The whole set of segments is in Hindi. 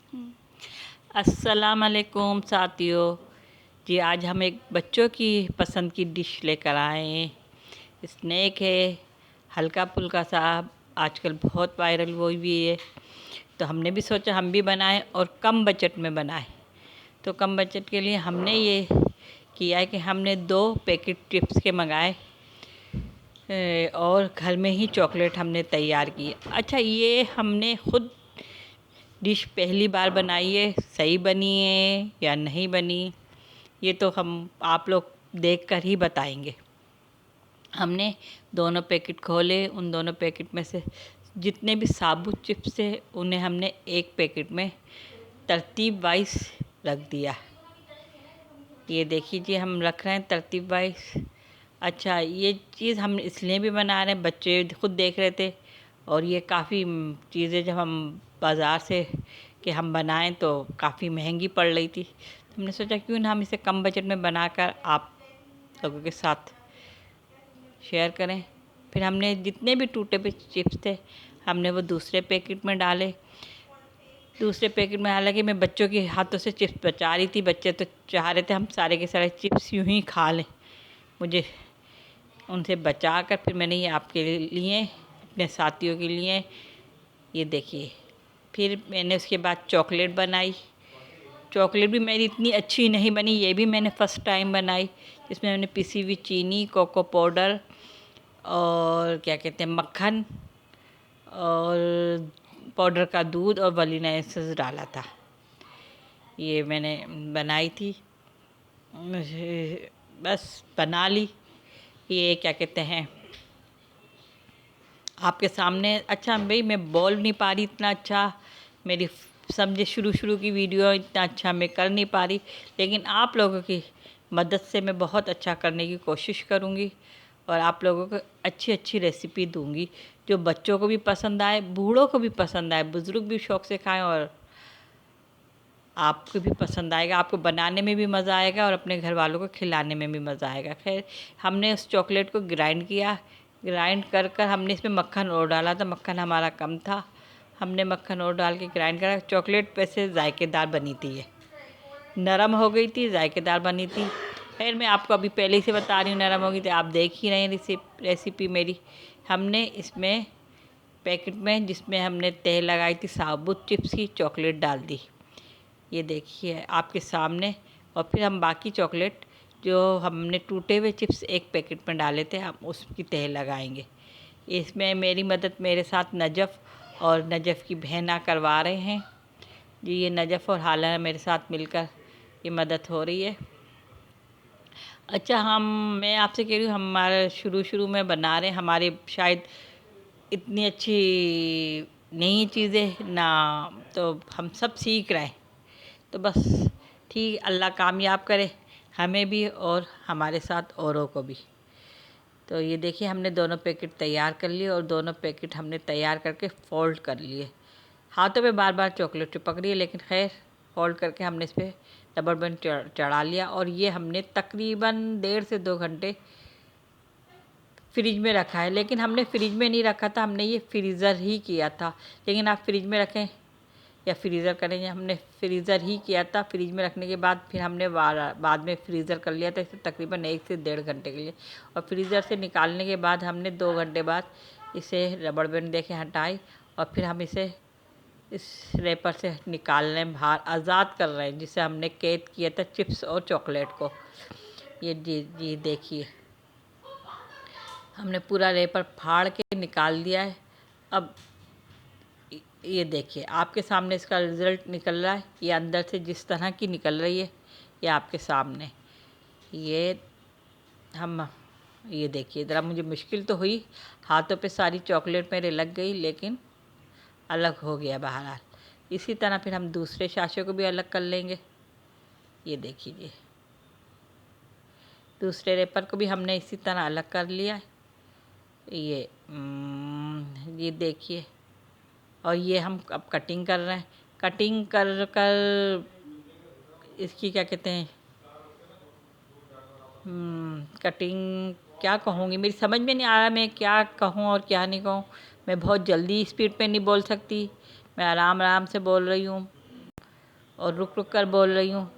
अस्सलाम वालेकुम साथियों। जी आज हम एक बच्चों की पसंद की डिश लेकर आए हैं। स्नैक है, हल्का फुल्का सा, आजकल बहुत वायरल हुई भी है। तो हमने भी सोचा हम भी बनाएं और कम बजट में बनाएं। तो कम बजट के लिए हमने ये किया है कि हमने 2 पैकेट चिप्स के मंगाए और घर में ही चॉकलेट हमने तैयार की। अच्छा, ये हमने खुद डिश पहली बार बनाई है, सही बनी है या नहीं बनी ये तो हम आप लोग देखकर ही बताएंगे। हमने दोनों पैकेट खोले, उन दोनों पैकेट में से जितने भी साबुत चिप्स थे उन्हें हमने एक पैकेट में तरतीब वाइज रख दिया। ये देखिए जी, हम रख रहे हैं तरतीब वाइज। अच्छा, ये चीज़ हम इसलिए भी बना रहे हैं, बच्चे खुद देख रहे थे और ये काफ़ी चीज़ें जब हम बाज़ार से कि हम बनाएं तो काफ़ी महंगी पड़ रही थी। तो हमने सोचा क्यों ना हम इसे कम बजट में बनाकर आप लोगों के साथ शेयर करें। फिर हमने जितने भी टूटे हुए चिप्स थे हमने वो दूसरे पैकेट में डाले। दूसरे पैकेट में, हालांकि मैं बच्चों के हाथों से चिप्स बचा रही थी, बच्चे तो चाह रहे थे हम सारे के सारे चिप्स यूं ही खा लें। मुझे उनसे बचा कर फिर मैंने ये आपके लिए, अपने साथियों के लिए, ये देखिए। फिर मैंने उसके बाद चॉकलेट बनाई। चॉकलेट भी मेरी इतनी अच्छी नहीं बनी, ये भी मैंने फ़र्स्ट टाइम बनाई। इसमें मैंने पिसी हुई चीनी, कोको पाउडर और क्या कहते हैं मक्खन और पाउडर का दूध और वनीला एसेंस डाला था। ये मैंने बनाई थी, बस बना ली। ये क्या कहते हैं आपके सामने। अच्छा भाई, मैं बोल नहीं पा रही इतना अच्छा, मेरी समझे शुरू की वीडियो इतना अच्छा मैं कर नहीं पा रही, लेकिन आप लोगों की मदद से मैं बहुत अच्छा करने की कोशिश करूँगी और आप लोगों को अच्छी अच्छी रेसिपी दूँगी जो बच्चों को भी पसंद आए, बूढ़ों को भी पसंद आए, बुज़ुर्ग भी शौक़ से खाएं और आपको भी पसंद आएगा। आपको बनाने में भी मज़ा आएगा और अपने घर वालों को खिलाने में भी मज़ा आएगा। खैर, हमने उस चॉकलेट को ग्राइंड किया। ग्राइंड कर कर हमने इसमें मक्खन और डाला था, मक्खन हमारा कम था, हमने मक्खन और डाल के ग्राइंड करा। चॉकलेट वैसे ज़ायकेदार बनी थी, ये नरम हो गई थी, ज़ायकेदार बनी थी। खैर, मैं आपको अभी पहले ही से बता रही हूँ नरम हो गई थी, आप देख ही रहे हैं रेसिपी मेरी। हमने इसमें पैकेट में जिसमें हमने तह लगाई थी साबुत चिप्स की, चॉकलेट डाल दी। ये देखिए आपके सामने। और फिर हम बाकी चॉकलेट जो हमने टूटे हुए चिप्स एक पैकेट में डाले थे हम उसकी तह लगाएंगे। इसमें मेरी मदद मेरे साथ नजफ़ और नजफ़ की बहना करवा रहे हैं जी। ये नजफ़ और हाला मेरे साथ मिलकर ये मदद हो रही है। अच्छा, मैं आपसे कह रही हूँ, हमारे शुरू में बना रहे हैं, हमारे शायद इतनी अच्छी नहीं चीज़ें ना, तो हम सब सीख रहे हैं। तो बस ठीक, अल्लाह कामयाब करे हमें भी और हमारे साथ औरों को भी। तो ये देखिए, हमने दोनों पैकेट तैयार कर लिए और दोनों पैकेट हमने तैयार करके फ़ोल्ड कर लिए। हाथों पे बार बार चॉकलेट चिपक रही है, लेकिन खैर फ़ोल्ड करके हमने इस पर रबर बैंड चढ़ा लिया। और ये हमने तकरीबन 1.5 से 2 घंटे फ्रिज में रखा है। लेकिन हमने फ्रिज में नहीं रखा था, हमने ये फ्रीज़र ही किया था। लेकिन आप फ्रिज में रखें या फ्रीज़र करें, हमने फ्रीज़र ही किया था। फ्रिज में रखने के बाद फिर हमने बाद में फ्रीज़र कर लिया था इसे तकरीबन 1 से 1.5 घंटे के लिए। और फ्रीज़र से निकालने के बाद हमने 2 घंटे बाद इसे रबड़ बैंड देके हटाई और फिर हम इसे इस रेपर से निकालने बाहर आज़ाद कर रहे हैं, जिसे हमने कैद किया था चिप्स और चॉकलेट को। ये जी देखिए, हमने पूरा रेपर फाड़ के निकाल दिया है। अब ये देखिए आपके सामने इसका रिज़ल्ट निकल रहा है। ये अंदर से जिस तरह की निकल रही है ये आपके सामने। ये हम ये देखिए, ज़रा मुझे मुश्किल तो हुई, हाथों पे सारी चॉकलेट मेरे लग गई, लेकिन अलग हो गया बहरहाल। इसी तरह फिर हम दूसरे शाशे को भी अलग कर लेंगे। ये देखिए जी, दूसरे रेपर को भी हमने इसी तरह अलग कर लिया है। ये देखिए, और ये हम अब कटिंग कर रहे हैं। कटिंग कर कर इसकी क्या कहते हैं, कटिंग क्या कहूँगी, मेरी समझ में नहीं आ रहा मैं क्या कहूँ और क्या नहीं कहूँ। मैं बहुत जल्दी स्पीड पे नहीं बोल सकती, मैं आराम आराम से बोल रही हूँ। और रुक रुक कर बोल रही हूँ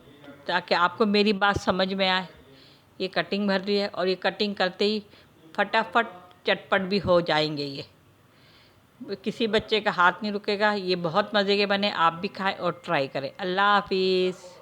ताकि आपको मेरी बात समझ में आए। ये कटिंग भर रही है और ये कटिंग करते ही फटाफट चटपट भी हो जाएंगे। ये किसी बच्चे का हाथ नहीं रुकेगा। ये बहुत मज़े के बने, आप भी खाएं और ट्राई करें। अल्लाह हाफिज़।